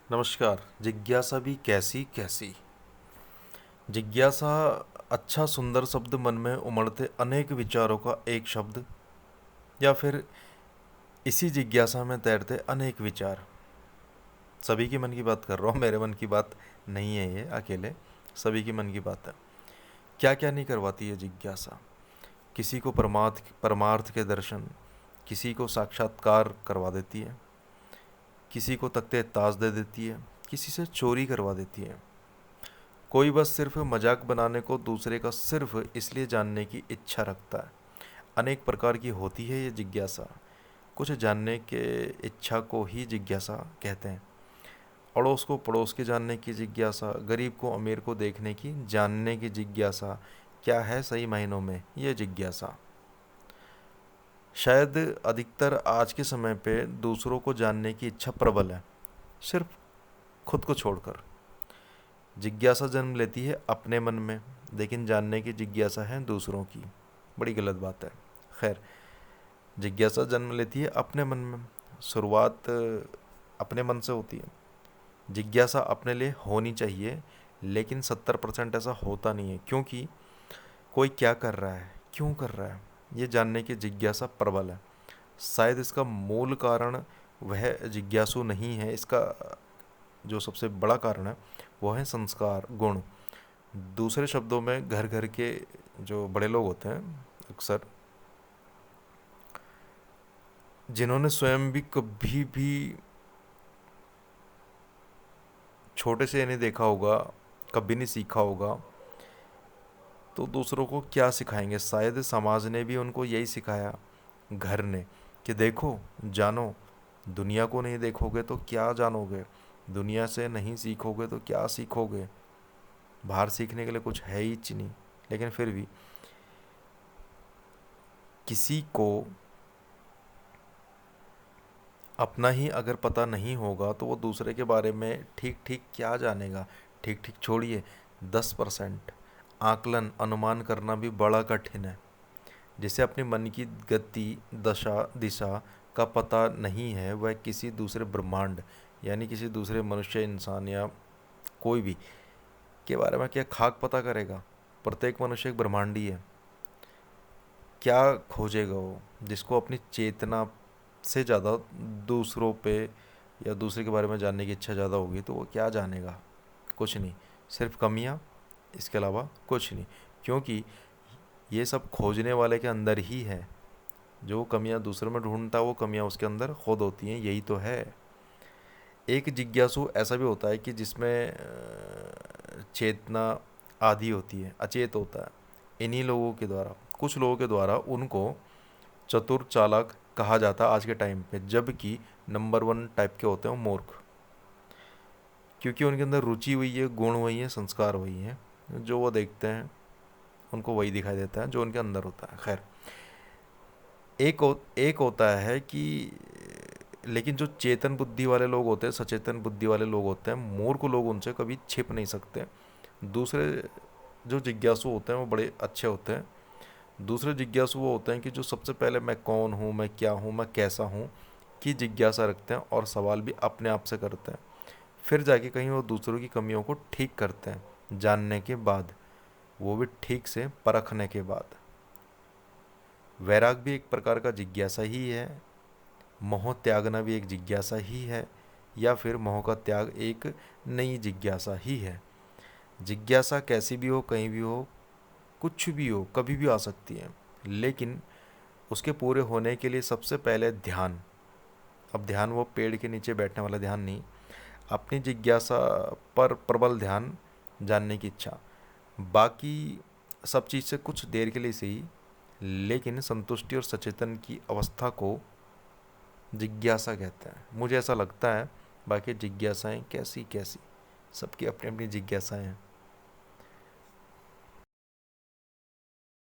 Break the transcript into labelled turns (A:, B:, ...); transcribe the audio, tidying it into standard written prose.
A: नमस्कार। जिज्ञासा भी कैसी कैसी। जिज्ञासा अच्छा सुंदर शब्द, मन में उमड़ते अनेक विचारों का एक शब्द, या फिर इसी जिज्ञासा में तैरते अनेक विचार। सभी की मन की बात कर रहा हूँ, मेरे मन की बात नहीं है ये अकेले, सभी की मन की बात है। क्या क्या नहीं करवाती है जिज्ञासा। किसी को परमार्थ के दर्शन, किसी को साक्षात्कार करवा देती है, किसी को तख्ते ताज दे देती है, किसी से चोरी करवा देती है। कोई बस सिर्फ मजाक बनाने को दूसरे का सिर्फ इसलिए जानने की इच्छा रखता है। अनेक प्रकार की होती है ये जिज्ञासा। कुछ जानने के इच्छा को ही जिज्ञासा कहते हैं। अड़ोस को पड़ोस के जानने की जिज्ञासा, गरीब को अमीर को देखने की जानने की जिज्ञासा, क्या है सही मायनों में ये जिज्ञासा। शायद अधिकतर आज के समय पे दूसरों को जानने की इच्छा प्रबल है, सिर्फ खुद को छोड़कर। जिज्ञासा जन्म लेती है अपने मन में, लेकिन जानने की जिज्ञासा है दूसरों की। बड़ी गलत बात है। खैर, जिज्ञासा जन्म लेती है अपने मन में, शुरुआत अपने मन से होती है। जिज्ञासा अपने लिए होनी चाहिए, लेकिन 70% ऐसा होता नहीं है, क्योंकि कोई क्या कर रहा है, क्यों कर रहा है, ये जानने की जिज्ञासा प्रबल है। शायद इसका मूल कारण वह जिज्ञासु नहीं है, इसका जो सबसे बड़ा कारण है वो है संस्कार, गुण। दूसरे शब्दों में घर घर के जो बड़े लोग होते हैं अक्सर, जिन्होंने स्वयं भी कभी भी छोटे से नहीं देखा होगा, कभी नहीं सीखा होगा, तो दूसरों को क्या सिखाएंगे। शायद समाज ने भी उनको यही सिखाया, घर ने, कि देखो, जानो। दुनिया को नहीं देखोगे तो क्या जानोगे, दुनिया से नहीं सीखोगे तो क्या सीखोगे। बाहर सीखने के लिए कुछ है ही नहीं। लेकिन फिर भी किसी को अपना ही अगर पता नहीं होगा तो वो दूसरे के बारे में ठीक ठीक क्या जानेगा। ठीक ठीक छोड़िए, 10% आकलन अनुमान करना भी बड़ा कठिन है। जिसे अपने मन की गति, दशा, दिशा का पता नहीं है, वह किसी दूसरे ब्रह्मांड, यानी किसी दूसरे मनुष्य, इंसान या कोई भी के बारे में क्या खाक पता करेगा। प्रत्येक मनुष्य एक ब्रह्मांडी है। क्या खोजेगा वो, जिसको अपनी चेतना से ज़्यादा दूसरों पे या दूसरे के बारे में जानने की इच्छा ज़्यादा होगी, तो वो क्या जानेगा। कुछ नहीं, सिर्फ कमियां, इसके अलावा कुछ नहीं। क्योंकि ये सब खोजने वाले के अंदर ही है। जो कमियां दूसरों में ढूंढता है, वो कमियां उसके अंदर खुद होती हैं। यही तो है। एक जिज्ञासु ऐसा भी होता है कि जिसमें चेतना आधी होती है, अचेत होता है। इन्हीं लोगों के द्वारा, कुछ लोगों के द्वारा उनको चतुर चालाक कहा जाता है आज के टाइम पे, जबकि नंबर 1 टाइप के होते हैं वो मूर्ख। क्योंकि उनके अंदर रुचि वही है, गुण वही है, संस्कार वही है। जो वो देखते हैं उनको वही दिखाई देता है जो उनके अंदर होता है। खैर, एक होता है कि, लेकिन जो चेतन बुद्धि वाले लोग होते हैं, सचेतन बुद्धि वाले लोग होते हैं, मूर्ख लोग उनसे कभी छिप नहीं सकते। दूसरे जो जिज्ञासु होते हैं वो बड़े अच्छे होते हैं। दूसरे जिज्ञासु वो होते हैं कि जो सबसे पहले मैं कौन हूँ, मैं क्या हूँ, मैं कैसा हूँ की जिज्ञासा रखते हैं, और सवाल भी अपने आप से करते हैं। फिर जाके कहीं वो दूसरों की कमियों को ठीक करते हैं, जानने के बाद, वो भी ठीक से परखने के बाद। वैराग भी एक प्रकार का जिज्ञासा ही है। मोह त्यागना भी एक जिज्ञासा ही है, या फिर मोह का त्याग एक नई जिज्ञासा ही है। जिज्ञासा कैसी भी हो, कहीं भी हो, कुछ भी हो, कभी भी आ सकती है। लेकिन उसके पूरे होने के लिए सबसे पहले ध्यान। अब ध्यान वो पेड़ के नीचे बैठने वाला ध्यान नहीं, अपनी जिज्ञासा पर प्रबल ध्यान, जानने की इच्छा। बाकी सब चीज़ से कुछ देर के लिए सही, लेकिन संतुष्टि और सचेतन की अवस्था को जिज्ञासा कहते हैं, मुझे ऐसा लगता है। बाकी जिज्ञासाएं कैसी कैसी, सबकी अपनी अपनी जिज्ञासाएं हैं।